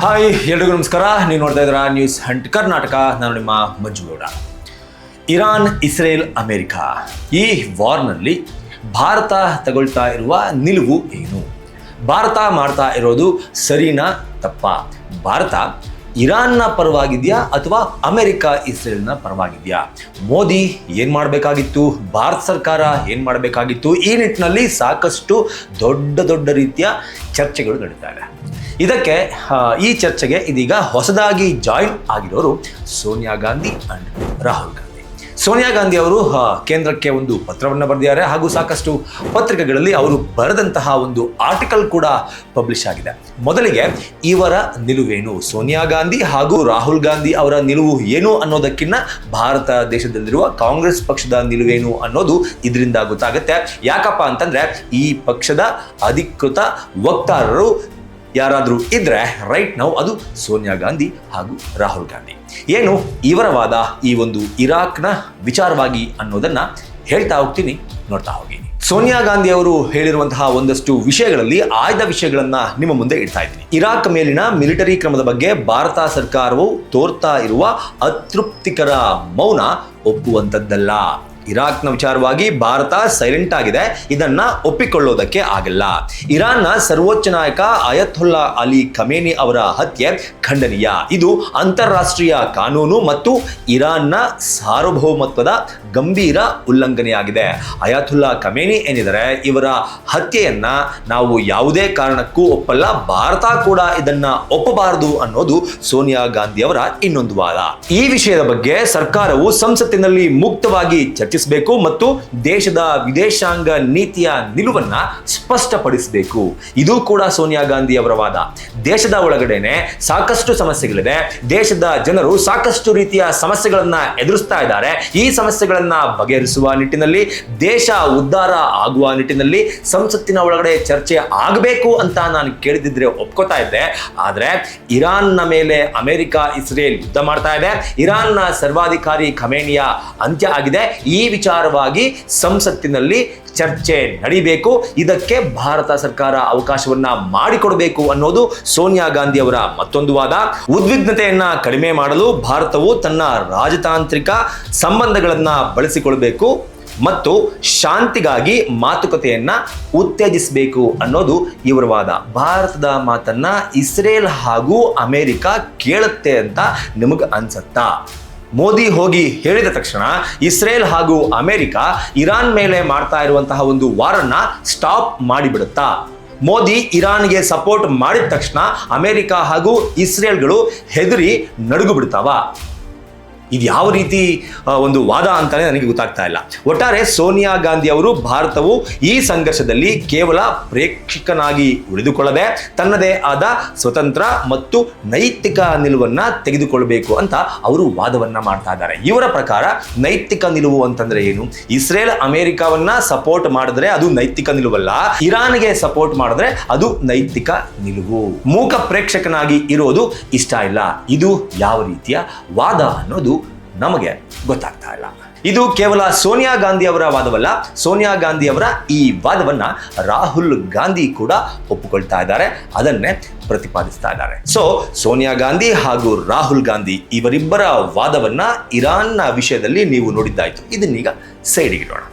Hi ಎಲ್ರಿಗೂ ನಮಸ್ಕಾರ. ನೀವು ನೋಡ್ತಾ ಇದ್ದೀರಾ ನ್ಯೂಸ್ ಹಂಟ್ ಕರ್ನಾಟಕ. ನಾನು ನಿಮ್ಮ ಮಂಜುಗೌಡ. ಇರಾನ್, ಇಸ್ರೇಲ್, ಅಮೆರಿಕ ಈ ವಾರ್ನಲ್ಲಿ ಭಾರತ ತಗೊಳ್ತಾ ಇರುವ ನಿಲುವು ಏನು? ಭಾರತ ಮಾಡ್ತಾ ಇರೋದು ಸರಿನಾ ತಪ್ಪಾ? ಭಾರತ ಇರಾನ್ನ ಪರವಾಗಿದೆಯಾ ಅಥವಾ ಅಮೆರಿಕ ಇಸ್ರೇಲ್ನ ಪರವಾಗಿದೆಯಾ? ಮೋದಿ ಏನು ಮಾಡಬೇಕಾಗಿತ್ತು? ಭಾರತ ಸರ್ಕಾರ ಏನು ಮಾಡಬೇಕಾಗಿತ್ತು? ಈ ನಿಟ್ಟಿನಲ್ಲಿ ಸಾಕಷ್ಟು ದೊಡ್ಡ ರೀತಿಯ ಚರ್ಚೆಗಳು ನಡೀತಾ ಇದೆ. ಇದಕ್ಕೆ ಈ ಚರ್ಚೆಗೆ ಇದೀಗ ಹೊಸದಾಗಿ ಜಾಯಿನ್ ಆಗಿರೋರು ಸೋನಿಯಾ ಗಾಂಧಿ ಅಂಡ್ ರಾಹುಲ್ ಗಾಂಧಿ. ಸೋನಿಯಾ ಗಾಂಧಿ ಅವರು ಕೇಂದ್ರಕ್ಕೆ ಒಂದು ಪತ್ರವನ್ನು ಬರೆದಿದ್ದಾರೆ ಹಾಗೂ ಸಾಕಷ್ಟು ಪತ್ರಿಕೆಗಳಲ್ಲಿ ಅವರು ಬರೆದಂತಹ ಒಂದು ಆರ್ಟಿಕಲ್ ಕೂಡ ಪಬ್ಲಿಷ್ ಆಗಿದೆ. ಮೊದಲಿಗೆ ಇವರ ನಿಲುವೇನು, ಸೋನಿಯಾ ಗಾಂಧಿ ಹಾಗೂ ರಾಹುಲ್ ಗಾಂಧಿ ಅವರ ನಿಲುವು ಏನು ಅನ್ನೋದಕ್ಕಿಂತ ಭಾರತ ದೇಶದಲ್ಲಿರುವ ಕಾಂಗ್ರೆಸ್ ಪಕ್ಷದ ನಿಲುವೇನು ಅನ್ನೋದು ಇದರಿಂದ ಗೊತ್ತಾಗುತ್ತೆ. ಯಾಕಪ್ಪ ಅಂತಂದ್ರೆ ಈ ಪಕ್ಷದ ಅಧಿಕೃತ ವಕ್ತಾರರು ಯಾರಾದರೂ ಇದ್ರೆ ರೈಟ್ ನೌ ಅದು ಸೋನಿಯಾ ಗಾಂಧಿ ಹಾಗೂ ರಾಹುಲ್ ಗಾಂಧಿ. ಏನು ಇವರ ವಾದ ಈ ಒಂದು ಇರಾಕ್ನ ವಿಚಾರವಾಗಿ ಅನ್ನೋದನ್ನ ಹೇಳ್ತಾ ಹೋಗ್ತೀನಿ, ನೋಡ್ತಾ ಹೋಗಿ. ಸೋನಿಯಾ ಗಾಂಧಿ ಅವರು ಹೇಳಿರುವಂತಹ ಒಂದಷ್ಟು ವಿಷಯಗಳಲ್ಲಿ ಆಯ್ದ ವಿಷಯಗಳನ್ನ ನಿಮ್ಮ ಮುಂದೆ ಇಡ್ತಾ ಇದ್ದೀನಿ. ಇರಾಕ್ ಮೇಲಿನ ಮಿಲಿಟರಿ ಕ್ರಮದ ಬಗ್ಗೆ ಭಾರತ ಸರ್ಕಾರವು ತೋರ್ತಾ ಇರುವ ಅತೃಪ್ತಿಕರ ಮೌನ ಒಪ್ಪುವಂಥದ್ದಲ್ಲ. ಇರಾಕ್ನ ವಿಚಾರವಾಗಿ ಭಾರತ ಸೈಲೆಂಟ್ ಆಗಿದೆ, ಇದನ್ನ ಒಪ್ಪಿಕೊಳ್ಳೋದಕ್ಕೆ ಆಗಲ್ಲ. ಇರಾನ್ನ ಸರ್ವೋಚ್ಚ ನಾಯಕ ಅಯತೊಲ್ಲಾ ಅಲಿ ಖಮೇನಿ ಅವರ ಹತ್ಯೆ ಖಂಡನೀಯ. ಇದು ಅಂತಾರಾಷ್ಟ್ರೀಯ ಕಾನೂನು ಮತ್ತು ಇರಾನ್ನ ಸಾರ್ವಭೌಮತ್ವದ ಗಂಭೀರ ಉಲ್ಲಂಘನೆಯಾಗಿದೆ. ಅಯತೊಲ್ಲಾ ಖಮೇನಿ ಏನಿದ್ದಾರೆ, ಇವರ ಹತ್ಯೆಯನ್ನ ನಾವು ಯಾವುದೇ ಕಾರಣಕ್ಕೂ ಒಪ್ಪಲ್ಲ, ಭಾರತ ಕೂಡ ಇದನ್ನ ಒಪ್ಪಬಾರದು ಅನ್ನೋದು ಸೋನಿಯಾ ಗಾಂಧಿ ಅವರ ಇನ್ನೊಂದು ವಾದ. ಈ ವಿಷಯದ ಬಗ್ಗೆ ಸರ್ಕಾರವು ಸಂಸತ್ತಿನಲ್ಲಿ ಮುಕ್ತವಾಗಿ ಚರ್ಚಿಸಬೇಕು ಮತ್ತು ದೇಶದ ವಿದೇಶಾಂಗ ನೀತಿಯ ನಿಲುವನ್ನ ಸ್ಪಷ್ಟಪಡಿಸಬೇಕು. ಇದು ಕೂಡ ಸೋನಿಯಾ ಗಾಂಧಿ ಅವರ ವಾದ. ದೇಶದ ಒಳಗಡೆನೆ ಸಾಕಷ್ಟು ಸಮಸ್ಯೆಗಳಿದೆ, ದೇಶದ ಜನರು ಸಾಕಷ್ಟು ರೀತಿಯ ಸಮಸ್ಯೆಗಳನ್ನ ಎದುರಿಸ್ತಾ ಇದ್ದಾರೆ. ಈ ಸಮಸ್ಯೆಗಳನ್ನ ಬಗೆಹರಿಸುವ ನಿಟ್ಟಿನಲ್ಲಿ, ದೇಶ ಉದ್ಧಾರ ಆಗುವ ನಿಟ್ಟಿನಲ್ಲಿ ಸಂಸತ್ತಿನ ಒಳಗಡೆ ಚರ್ಚೆ ಆಗಬೇಕು ಅಂತ ನಾನು ಕೇಳಿದ್ರೆ ಒಪ್ಕೋತಾ ಇದ್ದೆ. ಆದ್ರೆ ಇರಾನ್ನ ಮೇಲೆ ಅಮೆರಿಕ, ಇಸ್ರೇಲ್ ಯುದ್ಧ ಮಾಡ್ತಾ ಇದೆ. ಇರಾನ್ನ ಸರ್ವಾಧಿಕಾರಿ ಖಮೇನಿಯ ಅಂತ್ಯ ಆಗಿದೆ. ಈ ವಿಚಾರವಾಗಿ ಸಂಸತ್ತಿನಲ್ಲಿ ಚರ್ಚೆ ನಡೀಬೇಕು. ಇದಕ್ಕೆ ಭಾರತ ಸರ್ಕಾರ ಅವಕಾಶವನ್ನ ಮಾಡಿಕೊಡಬೇಕು ಅನ್ನೋದು ಸೋನಿಯಾ ಗಾಂಧಿ ಅವರ ಮತ್ತೊಂದು ವಾದ. ಉದ್ವಿಗ್ನತೆಯನ್ನ ಕಡಿಮೆ ಮಾಡಲು ಭಾರತವು ತನ್ನ ರಾಜತಾಂತ್ರಿಕ ಸಂಬಂಧಗಳನ್ನ ಬಳಸಿಕೊಳ್ಬೇಕು ಮತ್ತು ಶಾಂತಿಗಾಗಿ ಮಾತುಕತೆಯನ್ನ ಉತ್ತೇಜಿಸಬೇಕು ಅನ್ನೋದು ಇವರ ವಾದ. ಭಾರತದ ಮಾತನ್ನ ಇಸ್ರೇಲ್ ಹಾಗೂ ಅಮೆರಿಕ ಕೇಳುತ್ತೆ ಅಂತ ನಿಮಗೆ ಅನ್ಸತ್ತಾ? ಮೋದಿ ಹೋಗಿ ಹೇಳಿದ ತಕ್ಷಣ ಇಸ್ರೇಲ್ ಹಾಗೂ ಅಮೆರಿಕ ಇರಾನ್ ಮೇಲೆ ಮಾಡ್ತಾ ಇರುವಂತಹ ಒಂದು ವಾರನ್ನ ಸ್ಟಾಪ್ ಮಾಡಿಬಿಡುತ್ತಾ? ಮೋದಿ ಇರಾನ್ಗೆ ಸಪೋರ್ಟ್ ಮಾಡಿದ ತಕ್ಷಣ ಅಮೆರಿಕ ಹಾಗೂ ಇಸ್ರೇಲ್ಗಳು ಹೆದರಿ ನಡುಗು ಬಿಡ್ತಾವ? ಇದು ಯಾವ ರೀತಿ ಒಂದು ವಾದ ಅಂತಾನೆ ನನಗೆ ಗೊತ್ತಾಗ್ತಾ ಇಲ್ಲ. ಒಟ್ಟಾರೆ ಸೋನಿಯಾ ಗಾಂಧಿ ಅವರು ಭಾರತವು ಈ ಸಂಘರ್ಷದಲ್ಲಿ ಕೇವಲ ಪ್ರೇಕ್ಷಕನಾಗಿ ಉಳಿದುಕೊಳ್ಳದೆ ತನ್ನದೇ ಆದ ಸ್ವತಂತ್ರ ಮತ್ತು ನೈತಿಕ ನಿಲುವನ್ನ ತೆಗೆದುಕೊಳ್ಳಬೇಕು ಅಂತ ಅವರು ವಾದವನ್ನ ಮಾಡ್ತಾ ಇದ್ದಾರೆ. ಇವರ ಪ್ರಕಾರ ನೈತಿಕ ನಿಲುವು ಅಂತಂದ್ರೆ ಏನು? ಇಸ್ರೇಲ್ ಅಮೆರಿಕವನ್ನ ಸಪೋರ್ಟ್ ಮಾಡಿದ್ರೆ ಅದು ನೈತಿಕ ನಿಲುವಲ್ಲ, ಇರಾನ್ಗೆ ಸಪೋರ್ಟ್ ಮಾಡಿದ್ರೆ ಅದು ನೈತಿಕ ನಿಲುವು. ಮೂಕ ಪ್ರೇಕ್ಷಕನಾಗಿ ಇರೋದು ಇಷ್ಟ ಇಲ್ಲ. ಇದು ಯಾವ ರೀತಿಯ ವಾದ ಅನ್ನೋದು ನಮಗೆ ಗೊತ್ತಾಗ್ತಾ ಇಲ್ಲ. ಇದು ಕೇವಲ ಸೋನಿಯಾ ಗಾಂಧಿ ಅವರ ವಾದವಲ್ಲ, ಸೋನಿಯಾ ಗಾಂಧಿ ಅವರ ಈ ವಾದವನ್ನ ರಾಹುಲ್ ಗಾಂಧಿ ಕೂಡ ಒಪ್ಪಿಕೊಳ್ತಾ ಇದ್ದಾರೆ, ಅದನ್ನೇ ಪ್ರತಿಪಾದಿಸ್ತಾ ಇದ್ದಾರೆ. ಸೊ ಸೋನಿಯಾ ಗಾಂಧಿ ಹಾಗೂ ರಾಹುಲ್ ಗಾಂಧಿ ಇವರಿಬ್ಬರ ವಾದವನ್ನ ಇರಾನ್ನ ವಿಷಯದಲ್ಲಿ ನೀವು ನೋಡಿದ್ದಾಯ್ತು. ಇದನ್ನೀಗ ಸೈಡಿಗೆ ಇಡೋಣ.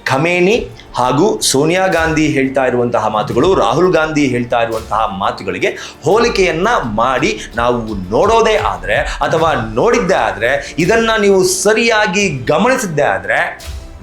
ಖಮೇನಿ ಹಾಗೂ ಸೋನಿಯಾ ಗಾಂಧಿ ಹೇಳ್ತಾ ಇರುವಂತಹ ಮಾತುಗಳು, ರಾಹುಲ್ ಗಾಂಧಿ ಹೇಳ್ತಾ ಇರುವಂತಹ ಮಾತುಗಳಿಗೆ ಹೋಲಿಕೆಯನ್ನ ಮಾಡಿ ನಾವು ನೋಡೋದೇ ಆದ್ರೆ ಅಥವಾ ನೋಡಿದ್ದೇ ಆದ್ರೆ, ಇದನ್ನ ನೀವು ಸರಿಯಾಗಿ ಗಮನಿಸಿದ್ದೇ ಆದ್ರೆ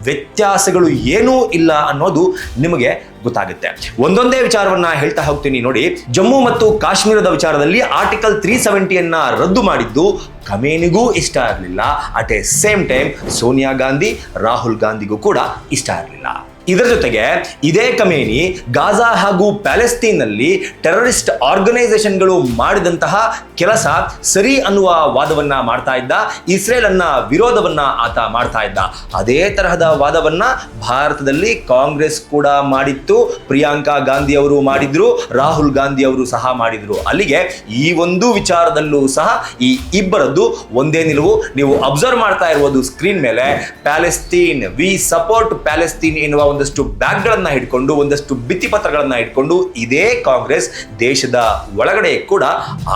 ವ್ಯತ್ಯಾಸಗಳು ಏನೂ ಇಲ್ಲ ಅನ್ನೋದು ನಿಮಗೆ ಗೊತ್ತಾಗುತ್ತೆ. ಒಂದೊಂದೇ ವಿಚಾರವನ್ನ ಹೇಳ್ತಾ ಹೋಗ್ತೀನಿ ನೋಡಿ. ಜಮ್ಮು ಮತ್ತು ಕಾಶ್ಮೀರದ ವಿಚಾರದಲ್ಲಿ ಆರ್ಟಿಕಲ್ 370 ರದ್ದು ಮಾಡಿದ್ದು ಖಮೇನಿಗೂ ಇಷ್ಟ ಇರಲಿಲ್ಲ. At a same time Sonia Gandhi, Rahul ಗಾಂಧಿಗೂ ಕೂಡ ಇಷ್ಟ ಇರಲಿಲ್ಲ. ಇದರ ಜೊತೆಗೆ ಇದೇ ಖಮೇನಿ ಗಾಜಾ ಹಾಗೂ ಪ್ಯಾಲೆಸ್ತೀನ್ನಲ್ಲಿ ಟೆರರಿಸ್ಟ್ ಆರ್ಗನೈಸೇಷನ್ಗಳು ಮಾಡಿದಂತಹ ಕೆಲಸ ಸರಿ ಅನ್ನುವ ವಾದವನ್ನ ಮಾಡ್ತಾ ಇದ್ದ. ಇಸ್ರೇಲ್ ಅನ್ನ ವಿರೋಧವನ್ನ ಆತ ಮಾಡ್ತಾ ಇದ್ದ. ಅದೇ ತರಹದ ವಾದವನ್ನ ಭಾರತದಲ್ಲಿ ಕಾಂಗ್ರೆಸ್ ಕೂಡ ಮಾಡಿತ್ತು. ಪ್ರಿಯಾಂಕಾ ಗಾಂಧಿ ಅವರು ಮಾಡಿದ್ರು, ರಾಹುಲ್ ಗಾಂಧಿ ಅವರು ಸಹ ಮಾಡಿದ್ರು. ಅಲ್ಲಿಗೆ ಈ ಒಂದು ವಿಚಾರದಲ್ಲೂ ಸಹ ಈ ಇಬ್ಬರದ್ದು ಒಂದೇ ನಿಲುವು. ನೀವು ಅಬ್ಸರ್ವ್ ಮಾಡ್ತಾ ಇರುವುದು ಸ್ಕ್ರೀನ್ ಮೇಲೆ ಪ್ಯಾಲೆಸ್ತೀನ್, ವಿ ಸಪೋರ್ಟ್ ಪ್ಯಾಲೆಸ್ತೀನ್ ಎನ್ನುವ ಒಂದಷ್ಟು ಬ್ಯಾಗ್ಗಳನ್ನ ಹಿಡ್ಕೊಂಡು ಒಂದಷ್ಟು ಭಿತ್ತಿಪತ್ರಗಳನ್ನ ಹಿಡ್ಕೊಂಡು ಇದೇ ಕಾಂಗ್ರೆಸ್ ದೇಶದ ಒಳಗಡೆ ಕೂಡ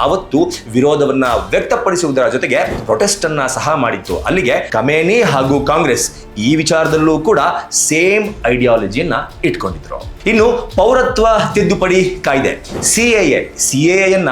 ಆವತ್ತು ವಿರೋಧವನ್ನ ವ್ಯಕ್ತಪಡಿಸುವುದರ ಜೊತೆಗೆ ಪ್ರೊಟೆಸ್ಟ್ ಅನ್ನ ಸಹ ಮಾಡಿತ್ತು. ಅಲ್ಲಿಗೆ ಖಮೇನಿ ಹಾಗೂ ಕಾಂಗ್ರೆಸ್ ಈ ವಿಚಾರದಲ್ಲೂ ಕೂಡ ಸೇಮ್ ಐಡಿಯಾಲಜಿಯನ್ನ ಇಟ್ಕೊಂಡಿದ್ರು. ಇನ್ನು ಪೌರತ್ವ ತಿದ್ದುಪಡಿ ಕಾಯ್ದೆ ಸಿಎಎಯನ್ನ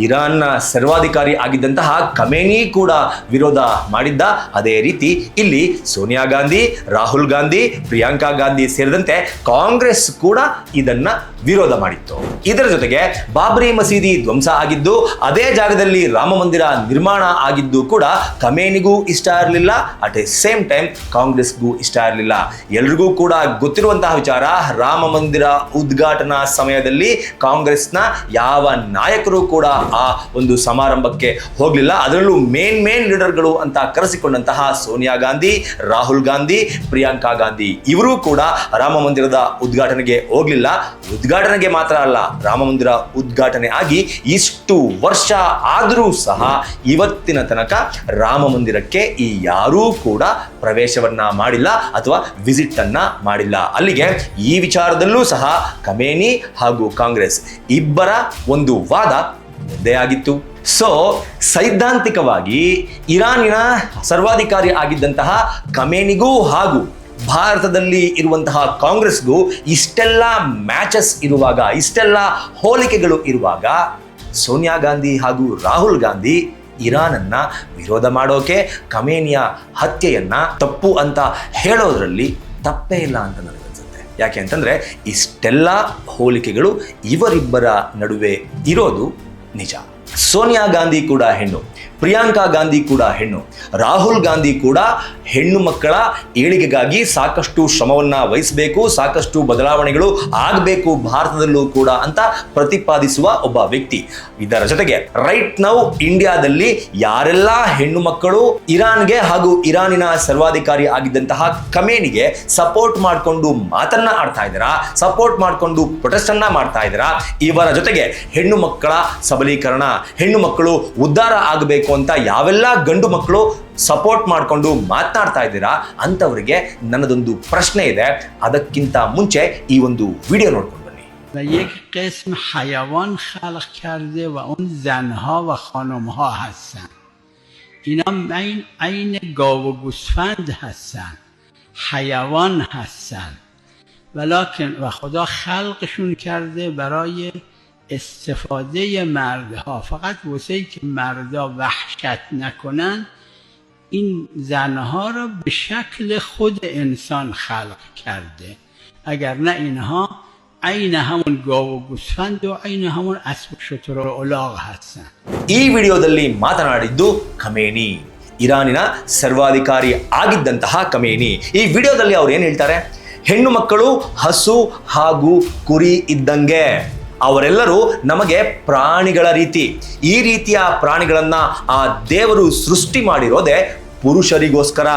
ಇರಾನ್ನ ಸರ್ವಾಧಿಕಾರಿ ಆಗಿದ್ದಂತಹ ಖಮೇನಿ ಕೂಡ ವಿರೋಧ ಮಾಡಿದ್ದ. ಅದೇ ರೀತಿ ಇಲ್ಲಿ ಸೋನಿಯಾ ಗಾಂಧಿ, ರಾಹುಲ್ ಗಾಂಧಿ, ಪ್ರಿಯಾಂಕಾ ಗಾಂಧಿ ಸೇರಿದಂತೆ ಕಾಂಗ್ರೆಸ್ ಕೂಡ ಇದನ್ನ ವಿರೋಧ ಮಾಡಿತ್ತು. ಇದರ ಜೊತೆಗೆ ಬಾಬ್ರಿ ಮಸೀದಿ ಧ್ವಂಸ ಆಗಿದ್ದು, ಅದೇ ಜಾಗದಲ್ಲಿ ರಾಮ ಮಂದಿರ ನಿರ್ಮಾಣ ಆಗಿದ್ದು ಕೂಡ ಖಮೇನಿಗೂ ಇಷ್ಟ ಇರಲಿಲ್ಲ, ಅಟ್ ಎ ಸೇಮ್ ಟೈಮ್ ಕಾಂಗ್ರೆಸ್ಗೂ ಇಷ್ಟ ಇರಲಿಲ್ಲ. ಎಲ್ರಿಗೂ ಕೂಡ ಗೊತ್ತಿರುವಂತಹ ವಿಚಾರ, ರಾಮ ಮಂದಿರ ಉದ್ಘಾಟನಾ ಸಮಯದಲ್ಲಿ ಕಾಂಗ್ರೆಸ್ನ ಯಾವ ನಾಯಕರು ಕೂಡ ಆ ಒಂದು ಸಮಾರಂಭಕ್ಕೆ ಹೋಗಲಿಲ್ಲ. ಅದರಲ್ಲೂ ಮೇನ್ ಲೀಡರ್ಗಳು ಅಂತ ಕರೆಸಿಕೊಂಡಂತಹ ಸೋನಿಯಾ ಗಾಂಧಿ, ರಾಹುಲ್ ಗಾಂಧಿ, ಪ್ರಿಯಾಂಕಾ ಗಾಂಧಿ ಇವರು ಕೂಡ ರಾಮ ಮಂದಿರದ ಉದ್ಘಾಟನೆಗೆ ಹೋಗಲಿಲ್ಲ. ಉದ್ಘಾಟನೆಗೆ ಮಾತ್ರ ಅಲ್ಲ, ರಾಮ ಮಂದಿರ ಉದ್ಘಾಟನೆ ಆಗಿ ಇಷ್ಟು ವರ್ಷ ಆದರೂ ಸಹ ಇವತ್ತಿನ ತನಕ ರಾಮ ಮಂದಿರಕ್ಕೆ ಈ ಯಾರೂ ಕೂಡ ಪ್ರವೇಶವನ್ನ ಮಾಡಿಲ್ಲ ಅಥವಾ ವಿಸಿಟ್ ಅನ್ನ ಮಾಡಿಲ್ಲ. ಅಲ್ಲಿಗೆ ಈ ವಿಚಾರದಲ್ಲೂ ಸಹ ಖಮೇನಿ ಹಾಗೂ ಕಾಂಗ್ರೆಸ್ ಇಬ್ಬರ ಒಂದು ವಾದ ಒಂದೇ ಆಗಿತ್ತು. ಸೊ ಸೈದ್ಧಾಂತಿಕವಾಗಿ ಇರಾನಿನ ಸರ್ವಾಧಿಕಾರಿ ಆಗಿದ್ದಂತಹ ಖಮೇನಿಗೂ ಹಾಗೂ ಭಾರತದಲ್ಲಿ ಇರುವಂತಹ ಕಾಂಗ್ರೆಸ್ಗೂ ಇಷ್ಟೆಲ್ಲ ಮ್ಯಾಚಸ್ ಇರುವಾಗ, ಇಷ್ಟೆಲ್ಲ ಹೋಲಿಕೆಗಳು ಇರುವಾಗ, ಸೋನಿಯಾ ಗಾಂಧಿ ಹಾಗೂ ರಾಹುಲ್ ಗಾಂಧಿ ಇರಾನನ್ನ ವಿರೋಧ ಮಾಡೋಕೆ ಖಮೇನಿಯ ಹತ್ಯೆಯನ್ನ ತಪ್ಪು ಅಂತ ಹೇಳೋದ್ರಲ್ಲಿ ತಪ್ಪೇ ಇಲ್ಲ ಅಂತ ನನಗನ್ಸುತ್ತೆ. ಯಾಕೆ ಅಂತಂದ್ರೆ ಇಷ್ಟೆಲ್ಲ ಹೋಲಿಕೆಗಳು ಇವರಿಬ್ಬರ ನಡುವೆ ಇರೋದು ನಿಜ. ಸೋನಿಯಾ ಗಾಂಧಿ ಕೂಡ ಹೆಣ್ಣು, ಪ್ರಿಯಾಂಕಾ ಗಾಂಧಿ ಕೂಡ ಹೆಣ್ಣು, ರಾಹುಲ್ ಗಾಂಧಿ ಕೂಡ ಹೆಣ್ಣು ಮಕ್ಕಳ ಏಳಿಗೆಗಾಗಿ ಸಾಕಷ್ಟು ಶ್ರಮವನ್ನ ವಹಿಸಬೇಕು, ಸಾಕಷ್ಟು ಬದಲಾವಣೆಗಳು ಆಗಬೇಕು ಭಾರತದಲ್ಲೂ ಕೂಡ ಅಂತ ಪ್ರತಿಪಾದಿಸುವ ಒಬ್ಬ ವ್ಯಕ್ತಿ. ಇದರ ಜೊತೆಗೆ ರೈಟ್ ನೌ ಇಂಡಿಯಾದಲ್ಲಿ ಯಾರೆಲ್ಲ ಹೆಣ್ಣು ಮಕ್ಕಳು ಇರಾನ್ಗೆ ಹಾಗೂ ಇರಾನಿನ ಸರ್ವಾಧಿಕಾರಿ ಆಗಿದ್ದಂತಹ ಖಮೇನಿಗೆ ಸಪೋರ್ಟ್ ಮಾಡಿಕೊಂಡು ಮಾತನ್ನ ಆಡ್ತಾ ಇದ್ದೀರಾ, ಸಪೋರ್ಟ್ ಮಾಡಿಕೊಂಡು ಪ್ರೊಟೆಸ್ಟ್ ಅನ್ನ ಮಾಡ್ತಾ ಇದ್ದೀರಾ, ಇವರ ಜೊತೆಗೆ ಹೆಣ್ಣು ಮಕ್ಕಳ ಸಬಲೀಕರಣ, ಹೆಣ್ಣು ಮಕ್ಕಳು ಉದ್ಧಾರ ಆಗಬೇಕು ಅಂತ ಯಾವೆಲ್ಲ ಗಂಡು ಮಕ್ಕಳು ಸಪೋರ್ಟ್ ಮಾಡಿಕೊಂಡು ಮಾತನಾಡ್ತಾ ಇದ್ದೀರಾ ಅಂತವರಿಗೆ ನನ್ನದೊಂದು ಪ್ರಶ್ನೆ ಇದೆ. ಅದಕ್ಕಿಂತ ಮುಂಚೆ ಈ ಒಂದು ವಿಡಿಯೋ ನೋಡ್ಕೊಂಡು ಬನ್ನಿ. و یک قسم حیوان خلق کرده و اون زنها و خانمها هستن. اینا عین گاو و گوسفند هستن، حیوان هستن، ولکن و خدا خلقشون کرده برای استفاده مردها، فقط واسه که مردا وحشت نکنن این زنها را به شکل خود انسان خلق کرده. اگر نه اینها عین همون گاو و گوسفند و عین همون اسب و شتر و الاغ هستن. ಈ ವಿಡಿಯೋದಲ್ಲಿ ಮಾತನಾಡಿದ್ದು ಖಮೇನಿ, ಇರಾನಿನ ಸರ್ವಾಧಿಕಾರಿ ಆಗಿದ್ದಂತಹ ಖಮೇನಿ. ಈ ವಿಡಿಯೋದಲ್ಲಿ ಅವ್ರು ಏನು ಹೇಳ್ತಾರೆ, ಹೆಣ್ಣು ಮಕ್ಕಳು ಹಸು ಹಾಗೂ ಕುರಿ ಇದ್ದಂಗೆ, ಅವರೆಲ್ಲರೂ ನಮಗೆ ಪ್ರಾಣಿಗಳ ರೀತಿ. ಈ ರೀತಿಯ ಪ್ರಾಣಿಗಳನ್ನ ಆ ದೇವರು ಸೃಷ್ಟಿ ಮಾಡಿರೋದೇ ಪುರುಷರಿಗೋಸ್ಕರ.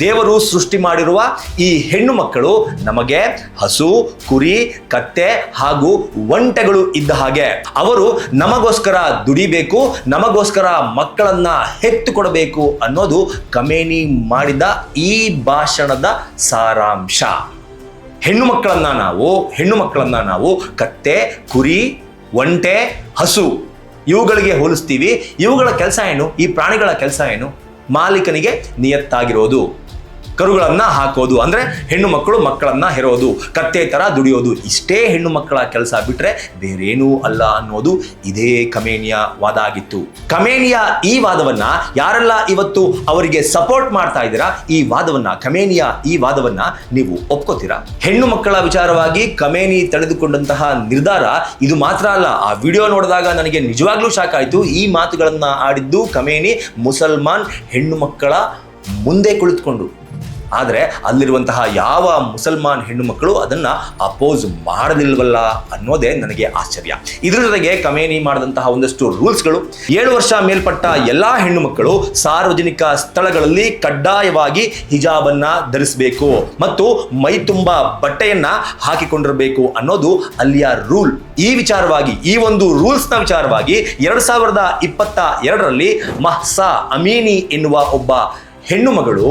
ದೇವರು ಸೃಷ್ಟಿ ಮಾಡಿರುವ ಈ ಹೆಣ್ಣು ಮಕ್ಕಳು ನಮಗೆ ಹಸು, ಕುರಿ, ಕತ್ತೆ ಹಾಗೂ ಒಂಟೆಗಳು ಇದ್ದ ಹಾಗೆ. ಅವರು ನಮಗೋಸ್ಕರ ದುಡಿಬೇಕು, ನಮಗೋಸ್ಕರ ಮಕ್ಕಳನ್ನ ಹೆತ್ತುಕೊಡಬೇಕು ಅನ್ನೋದು ಖಮೇನಿ ಮಾಡಿದ ಈ ಭಾಷಣದ ಸಾರಾಂಶ. ಹೆಣ್ಣು ಮಕ್ಕಳನ್ನ ನಾವು ಕತ್ತೆ, ಕುರಿ, ಒಂಟೆ, ಹಸು ಇವುಗಳಿಗೆ ಹೋಲಿಸ್ತೀವಿ. ಇವುಗಳ ಕೆಲಸ ಏನು? ಈ ಪ್ರಾಣಿಗಳ ಕೆಲಸ ಏನು? ಮಾಲೀಕನಿಗೆ ನಿಯತ್ತಾಗಿರೋದು, ಕರುಗಳನ್ನ ಹಾಕೋದು, ಅಂದ್ರೆ ಹೆಣ್ಣು ಮಕ್ಕಳು ಮಕ್ಕಳನ್ನ ಹೆರೋದು, ಕತ್ತೆ ತರ ದುಡಿಯೋದು, ಇಷ್ಟೇ ಹೆಣ್ಣು ಮಕ್ಕಳ ಕೆಲಸ ಬಿಟ್ರೆ ಬೇರೇನೂ ಅಲ್ಲ ಅನ್ನೋದು ಇದೇ ಖಮೇನಿಯ ವಾದ ಆಗಿತ್ತು. ಖಮೇನಿಯ ಈ ವಾದವನ್ನ ಯಾರೆಲ್ಲ ಇವತ್ತು ಅವರಿಗೆ ಸಪೋರ್ಟ್ ಮಾಡ್ತಾ ಇದ್ದೀರಾ, ಖಮೇನಿಯ ಈ ವಾದವನ್ನ ನೀವು ಒಪ್ಕೋತೀರಾ? ಹೆಣ್ಣು ಮಕ್ಕಳ ವಿಚಾರವಾಗಿ ಖಮೇನಿ ತಡೆದುಕೊಂಡಂತಹ ನಿರ್ಧಾರ ಇದು ಮಾತ್ರ ಅಲ್ಲ. ಆ ವಿಡಿಯೋ ನೋಡಿದಾಗ ನನಗೆ ನಿಜವಾಗ್ಲೂ ಶಾಕ್ ಆಯ್ತು. ಈ ಮಾತುಗಳನ್ನ ಆಡಿದ್ದು ಖಮೇನಿ ಮುಸಲ್ಮಾನ್ ಹೆಣ್ಣು ಮಕ್ಕಳ ಮುಂದೆ ಕುಳಿತುಕೊಂಡು. ಆದರೆ ಅಲ್ಲಿರುವಂತಹ ಯಾವ ಮುಸಲ್ಮಾನ್ ಹೆಣ್ಣು ಮಕ್ಕಳು ಅದನ್ನ ಅಪೋಸ್ ಮಾಡಲಿಲ್ವಲ್ಲ ಅನ್ನೋದೇ ನನಗೆ ಆಶ್ಚರ್ಯ. ಇದ್ರ ಜೊತೆಗೆ ಖಮೇನಿ ಮಾಡಿದಂತಹ ಒಂದಷ್ಟು ರೂಲ್ಸ್ಗಳು, 7 ವರ್ಷ ಮೇಲ್ಪಟ್ಟ ಎಲ್ಲಾ ಹೆಣ್ಣು ಮಕ್ಕಳು ಸಾರ್ವಜನಿಕ ಸ್ಥಳಗಳಲ್ಲಿ ಕಡ್ಡಾಯವಾಗಿ ಹಿಜಾಬನ್ನ ಧರಿಸಬೇಕು ಮತ್ತು ಮೈ ತುಂಬಾ ಬಟ್ಟೆಯನ್ನ ಹಾಕಿಕೊಂಡಿರಬೇಕು ಅನ್ನೋದು ಅಲ್ಲಿಯ ರೂಲ್. ಈ ವಿಚಾರವಾಗಿ, ಈ ಒಂದು ರೂಲ್ಸ್ನ ವಿಚಾರವಾಗಿ 2022ರಲ್ಲಿ ಮಹ್ಸಾ ಅಮೀನಿ ಎನ್ನುವ ಒಬ್ಬ ಹೆಣ್ಣು ಮಗಳು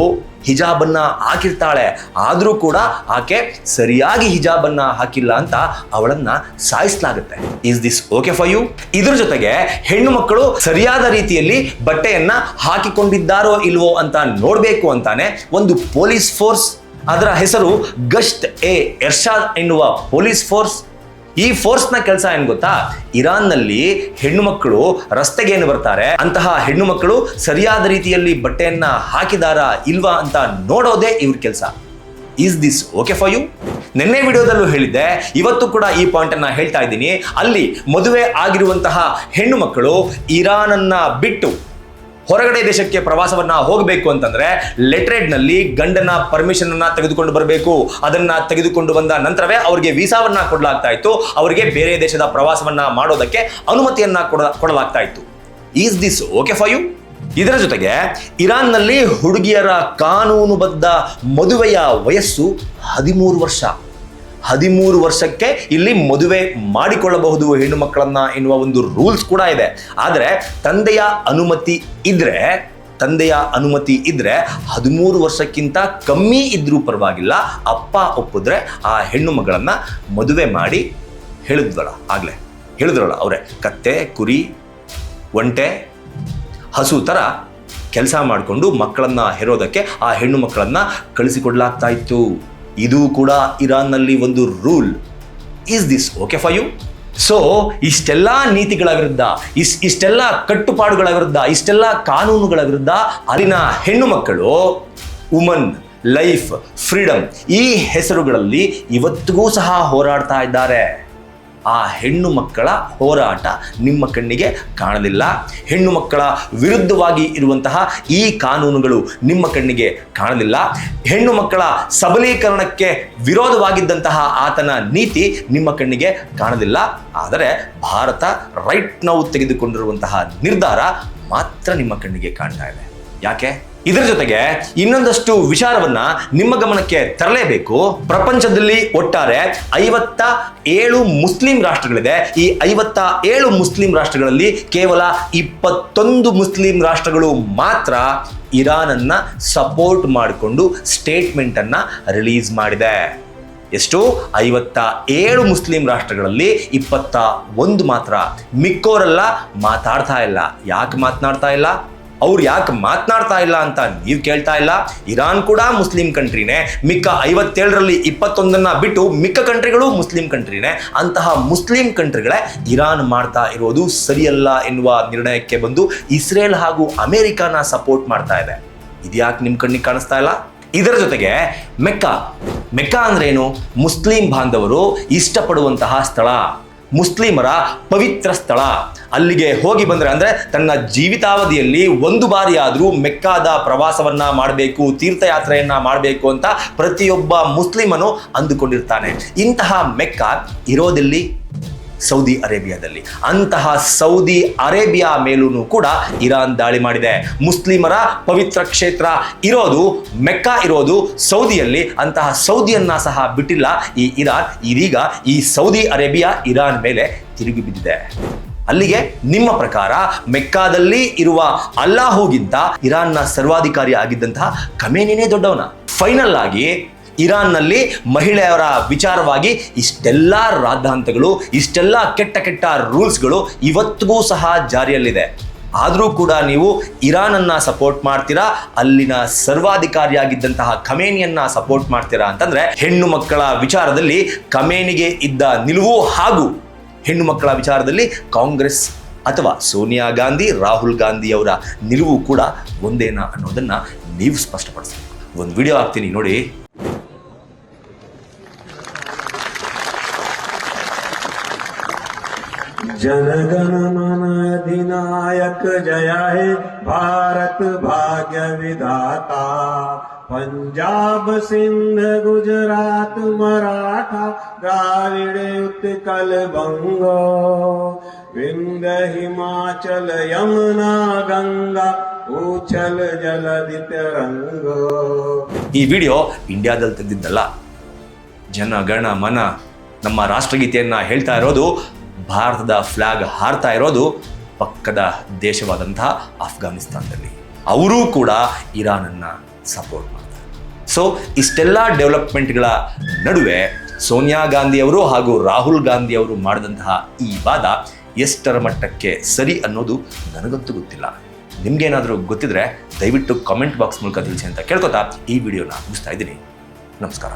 ಹಿಜಾಬನ್ನ ಹಾಕಿರ್ತಾಳೆ, ಆದರೂ ಕೂಡ ಆಕೆ ಸರಿಯಾಗಿ ಹಿಜಾಬನ್ನ ಹಾಕಿಲ್ಲ ಅಂತ ಅವಳನ್ನ ಸಾಯಿಸಲಾಗುತ್ತೆ. Is this okay for you? ಇದ್ರ ಜೊತೆಗೆ ಹೆಣ್ಣು ಮಕ್ಕಳು ಸರಿಯಾದ ರೀತಿಯಲ್ಲಿ ಬಟ್ಟೆಯನ್ನ ಹಾಕಿಕೊಂಡಿದ್ದಾರೋ ಇಲ್ವೋ ಅಂತ ನೋಡಬೇಕು ಅಂತಾನೆ ಒಂದು ಪೊಲೀಸ್ ಫೋರ್ಸ್, ಅದರ ಹೆಸರು ಗಶ್ತ್ ಎ ಇರ್ಷಾದ್ ಎನ್ನುವ ಪೊಲೀಸ್ ಫೋರ್ಸ್. ಈ ಫೋರ್ಸ್ನ ಕೆಲಸ ಏನ್ ಗೊತ್ತಾ? ಇರಾನ್ನಲ್ಲಿ ಹೆಣ್ಣು ಮಕ್ಕಳು ರಸ್ತೆಗೆ ಏನು ಬರ್ತಾರೆ, ಅಂತಹ ಹೆಣ್ಣು ಮಕ್ಕಳು ಸರಿಯಾದ ರೀತಿಯಲ್ಲಿ ಬಟ್ಟೆಯನ್ನ ಹಾಕಿದಾರಾ ಇಲ್ವಾ ಅಂತ ನೋಡೋದೇ ಇವ್ರ ಕೆಲಸ. Is this okay for you? ನಿನ್ನೆ ವಿಡಿಯೋದಲ್ಲೂ ಹೇಳಿದ್ದೆ, ಇವತ್ತು ಕೂಡ ಈ ಪಾಯಿಂಟ್ ಅನ್ನ ಹೇಳ್ತಾ ಇದ್ದೀನಿ. ಅಲ್ಲಿ ಮದುವೆ ಆಗಿರುವಂತಹ ಹೆಣ್ಣು ಮಕ್ಕಳು ಇರಾನನ್ನ ಬಿಟ್ಟು ಹೊರಗಡೆ ದೇಶಕ್ಕೆ ಪ್ರವಾಸವನ್ನ ಹೋಗಬೇಕು ಅಂತಂದ್ರೆ ಲೆಟ್ರೇಡ್ನಲ್ಲಿ ಗಂಡನ ಪರ್ಮಿಷನ್ ಅನ್ನ ತೆಗೆದುಕೊಂಡು ಬರಬೇಕು. ಅದನ್ನ ತೆಗೆದುಕೊಂಡು ಬಂದ ನಂತರವೇ ಅವರಿಗೆ ವೀಸಾವನ್ನ ಕೊಡಲಾಗ್ತಾ ಇತ್ತು, ಅವರಿಗೆ ಬೇರೆ ದೇಶದ ಪ್ರವಾಸವನ್ನ ಮಾಡೋದಕ್ಕೆ ಅನುಮತಿಯನ್ನ ಕೊಡಲಾಗ್ತಾ ಇತ್ತು. Is this okay for you? ಇದರ ಜೊತೆಗೆ ಇರಾನ್ನಲ್ಲಿ ಹುಡುಗಿಯರ ಕಾನೂನುಬದ್ಧ ಮದುವೆಯ ವಯಸ್ಸು 13 ವರ್ಷ. 13 ವರ್ಷಕ್ಕೆ ಇಲ್ಲಿ ಮದುವೆ ಮಾಡಿಕೊಳ್ಳಬಹುದು ಹೆಣ್ಣು ಮಕ್ಕಳನ್ನ ಎನ್ನುವ ಒಂದು ರೂಲ್ಸ್ ಕೂಡ ಇದೆ. ಆದರೆ ತಂದೆಯ ಅನುಮತಿ ಇದ್ರೆ 13 ವರ್ಷಕ್ಕಿಂತ ಕಮ್ಮಿ ಇದ್ರೂ ಪರವಾಗಿಲ್ಲ, ಅಪ್ಪ ಒಪ್ಪಿದ್ರೆ ಆ ಹೆಣ್ಣು ಮಗಳನ್ನ ಮದುವೆ ಮಾಡಿ ಹೇಳಿದ್ರಲ್ಲ ಅವರೇ, ಕತ್ತೆ, ಕುರಿ, ಒಂಟೆ, ಹಸು ತರ ಕೆಲಸ ಮಾಡಿಕೊಂಡು ಮಕ್ಕಳನ್ನ ಹೆರೋದಕ್ಕೆ ಆ ಹೆಣ್ಣು ಮಕ್ಕಳನ್ನ ಕಳಿಸಿಕೊಡ್ಲಾಗ್ತಾ ಇತ್ತು. ಇದು ಕೂಡ ಇರಾನ್ನಲ್ಲಿ ಒಂದು rule. Is this okay for you? So ಇಷ್ಟೆಲ್ಲ ನೀತಿಗಳ ವಿರುದ್ಧ, ಇಷ್ಟೆಲ್ಲ ಕಟ್ಟುಪಾಡುಗಳ ವಿರುದ್ಧ, ಇಷ್ಟೆಲ್ಲ ಕಾನೂನುಗಳ ವಿರುದ್ಧ ಅಲ್ಲಿನ ಹೆಣ್ಣು ಮಕ್ಕಳು ವುಮನ್, ಲೈಫ್, ಫ್ರೀಡಮ್ ಈ ಹೆಸರುಗಳಲ್ಲಿ ಇವತ್ತಿಗೂ ಸಹ ಹೋರಾಡ್ತಾ ಇದ್ದಾರೆ. ಆ ಹೆಣ್ಣು ಮಕ್ಕಳ ಹೋರಾಟ ನಿಮ್ಮ ಕಣ್ಣಿಗೆ ಕಾಣಲಿಲ್ಲ. ಹೆಣ್ಣು ಮಕ್ಕಳ ವಿರುದ್ಧವಾಗಿ ಇರುವಂತಹ ಈ ಕಾನೂನುಗಳು ನಿಮ್ಮ ಕಣ್ಣಿಗೆ ಕಾಣಲಿಲ್ಲ. ಹೆಣ್ಣು ಮಕ್ಕಳ ಸಬಲೀಕರಣಕ್ಕೆ ವಿರೋಧವಾಗಿದ್ದಂತಹ ಆತನ ನೀತಿ ನಿಮ್ಮ ಕಣ್ಣಿಗೆ ಕಾಣಲಿಲ್ಲ. ಆದರೆ ಭಾರತ ರೈಟ್ ನಾವು ತೆಗೆದುಕೊಂಡಿರುವಂತಹ ನಿರ್ಧಾರ ಮಾತ್ರ ನಿಮ್ಮ ಕಣ್ಣಿಗೆ ಕಾಣ್ತಾ ಇದೆ. ಯಾಕೆ? ಇದರ ಜೊತೆಗೆ ಇನ್ನೊಂದಷ್ಟು ವಿಚಾರವನ್ನ ನಿಮ್ಮ ಗಮನಕ್ಕೆ ತರಲೇಬೇಕು. ಪ್ರಪಂಚದಲ್ಲಿ ಒಟ್ಟಾರೆ 57 ಮುಸ್ಲಿಂ ರಾಷ್ಟ್ರಗಳಿದೆ. ಈ 57 ಮುಸ್ಲಿಂ ರಾಷ್ಟ್ರಗಳಲ್ಲಿ ಕೇವಲ 21 ಮುಸ್ಲಿಂ ರಾಷ್ಟ್ರಗಳು ಮಾತ್ರ ಇರಾನನ್ನ ಸಪೋರ್ಟ್ ಮಾಡಿಕೊಂಡು ಸ್ಟೇಟ್ಮೆಂಟ್ ಅನ್ನ ರಿಲೀಸ್ ಮಾಡಿದೆ. ಎಷ್ಟು? 57 ಮುಸ್ಲಿಂ ರಾಷ್ಟ್ರಗಳಲ್ಲಿ 21 ಮಾತ್ರ. ಮಿಕ್ಕೋರೆಲ್ಲ ಮಾತಾಡ್ತಾ ಇಲ್ಲ. ಯಾಕೆ ಮಾತನಾಡ್ತಾ ಇಲ್ಲ? ಅವ್ರು ಯಾಕೆ ಮಾತನಾಡ್ತಾ ಇಲ್ಲ ಅಂತ ನೀವು ಕೇಳ್ತಾ ಇಲ್ಲ. ಇರಾನ್ ಕೂಡ ಮುಸ್ಲಿಂ ಕಂಟ್ರಿನೇ. ಮಿಕ್ಕ 57ರಲ್ಲಿ 21 ಬಿಟ್ಟು ಮಿಕ್ಕ ಕಂಟ್ರಿಗಳು ಮುಸ್ಲಿಂ ಕಂಟ್ರಿನೇ. ಅಂತಹ ಮುಸ್ಲಿಂ ಕಂಟ್ರಿಗಳೇ ಇರಾನ್ ಮಾಡ್ತಾ ಇರೋದು ಸರಿಯಲ್ಲ ಎನ್ನುವ ನಿರ್ಣಯಕ್ಕೆ ಬಂದು ಇಸ್ರೇಲ್ ಹಾಗೂ ಅಮೆರಿಕಾನ ಸಪೋರ್ಟ್ ಮಾಡ್ತಾ ಇದೆ. ಇದ್ಯಾಕೆ ನಿಮ್ಮ ಕಣ್ಣಿಗೆ ಕಾಣಿಸ್ತಾ ಇಲ್ಲ? ಇದರ ಜೊತೆಗೆ ಮೆಕ್ಕಾ ಅಂದ್ರೇನು? ಮುಸ್ಲಿಂ ಬಾಂಧವರು ಇಷ್ಟಪಡುವಂತಹ ಸ್ಥಳ, ಮುಸ್ಲಿಮರ ಪವಿತ್ರ ಸ್ಥಳ. ಅಲ್ಲಿಗೆ ಹೋಗಿ ಬಂದ್ರೆ ಅಂದ್ರೆ ತನ್ನ ಜೀವಿತಾವಧಿಯಲ್ಲಿ ಒಂದು ಬಾರಿ ಆದರೂ ಮೆಕ್ಕಾದ ಪ್ರವಾಸವನ್ನ ಮಾಡಬೇಕು, ತೀರ್ಥಯಾತ್ರೆಯನ್ನ ಮಾಡಬೇಕು ಅಂತ ಪ್ರತಿಯೊಬ್ಬ ಮುಸ್ಲಿಮನು ಅಂದುಕೊಂಡಿರ್ತಾನೆ. ಇಂತಹ ಮೆಕ್ಕಾ ಇರೋದಿಲ್ಲಿ ಸೌದಿ ಅರೇಬಿಯಾದಲ್ಲಿ. ಅಂತಹ ಸೌದಿ ಅರೇಬಿಯಾ ಮೇಲೂ ಕೂಡ ಇರಾನ್ ದಾಳಿ ಮಾಡಿದೆ. ಮುಸ್ಲಿಮರ ಪವಿತ್ರ ಕ್ಷೇತ್ರ ಇರೋದು, ಮೆಕ್ಕಾ ಇರೋದು ಸೌದಿಯಲ್ಲಿ. ಅಂತಹ ಸೌದಿಯನ್ನ ಸಹ ಬಿಟ್ಟಿಲ್ಲ ಈ ಇರಾನ್. ಇದೀಗ ಈ ಸೌದಿ ಅರೇಬಿಯಾ ಇರಾನ್ ಮೇಲೆ ತಿರುಗಿ ಬಿದ್ದಿದೆ. ಅಲ್ಲಿಗೆ ನಿಮ್ಮ ಪ್ರಕಾರ ಮೆಕ್ಕಾದಲ್ಲಿ ಇರುವ ಅಲ್ಲಾಹುಗಿಂತ ಇರಾನ್ನ ಸರ್ವಾಧಿಕಾರಿ ಆಗಿದ್ದಂತಹ ಖಮೇನಿನೇ ದೊಡ್ಡವನ? ಫೈನಲ್ ಆಗಿ ಇರಾನ್ನಲ್ಲಿ ಮಹಿಳೆಯರ ವಿಚಾರವಾಗಿ ಇಷ್ಟೆಲ್ಲ ರಾದ್ಧಾಂತಗಳು, ಇಷ್ಟೆಲ್ಲ ಕೆಟ್ಟ ರೂಲ್ಸ್ಗಳು ಇವತ್ತಿಗೂ ಸಹ ಜಾರಿಯಲ್ಲಿದೆ. ಆದರೂ ಕೂಡ ನೀವು ಇರಾನನ್ನ ಸಪೋರ್ಟ್ ಮಾಡ್ತೀರಾ, ಅಲ್ಲಿನ ಸರ್ವಾಧಿಕಾರಿಯಾಗಿದ್ದಂತಹ ಖಮೇನಿಯನ್ನ ಸಪೋರ್ಟ್ ಮಾಡ್ತೀರಾ ಅಂತಂದ್ರೆ ಹೆಣ್ಣು ಮಕ್ಕಳ ವಿಚಾರದಲ್ಲಿ ಖಮೇನಿಗೆ ಇದ್ದ ನಿಲುವು ಹಾಗೂ ಹೆಣ್ಣು ಮಕ್ಕಳ ವಿಚಾರದಲ್ಲಿ ಕಾಂಗ್ರೆಸ್ ಅಥವಾ ಸೋನಿಯಾ ಗಾಂಧಿ, ರಾಹುಲ್ ಗಾಂಧಿ ಅವರ ನಿಲುವು ಕೂಡ ಒಂದೇನಾ ಅನ್ನೋದನ್ನ ನೀವು ಸ್ಪಷ್ಟಪಡಿಸಬೇಕು. ಒಂದು ವಿಡಿಯೋ ಹಾಕ್ತೀನಿ ನೋಡಿ. जनगण मन अधिनायक जय हे भारत भाग्य विधाता। पंजाब सिंध गुजरात मराठा द्राविड़ उत्कल बंगो विंध्य हिमाचल यमुना गंगा उछल जलधि तरंगो। ಈ ವಿಡಿಯೋ ಇಂಡಿಯಾದಲ್ಲಿ ತೆಗೆದಿದ್ದಲ್ಲ. ಜನಗಣ ಮನ ನಮ್ಮ ರಾಷ್ಟ್ರಗೀತೆಯನ್ನ ಹೇಳ್ತಾ ಇರೋದು, ಭಾರತದ ಫ್ಲಾಗ್ ಹಾರ್ತಾ ಇರೋದು ಪಕ್ಕದ ದೇಶವಾದಂತಹ ಅಫ್ಘಾನಿಸ್ತಾನದಲ್ಲಿ. ಅವರೂ ಕೂಡ ಇರಾನನ್ನು ಸಪೋರ್ಟ್ ಮಾಡ್ತಾರೆ. ಸೊ ಇಷ್ಟೆಲ್ಲ ಡೆವಲಪ್ಮೆಂಟ್ಗಳ ನಡುವೆ ಸೋನಿಯಾ ಗಾಂಧಿ ಅವರು ಹಾಗೂ ರಾಹುಲ್ ಗಾಂಧಿ ಅವರು ಮಾಡಿದಂತಹ ಈ ವಾದ ಎಷ್ಟರ ಮಟ್ಟಕ್ಕೆ ಸರಿ ಅನ್ನೋದು ನನಗಂತೂ ಗೊತ್ತಿಲ್ಲ. ನಿಮ್ಗೇನಾದರೂ ಗೊತ್ತಿದ್ರೆ ದಯವಿಟ್ಟು ಕಾಮೆಂಟ್ ಬಾಕ್ಸ್ ಮೂಲಕ ತಿಳಿಸಿ ಅಂತ ಕೇಳ್ಕೊತಾ ಈ ವಿಡಿಯೋನ ಮುಗಿಸ್ತಾ ಇದ್ದೀನಿ. ನಮಸ್ಕಾರ.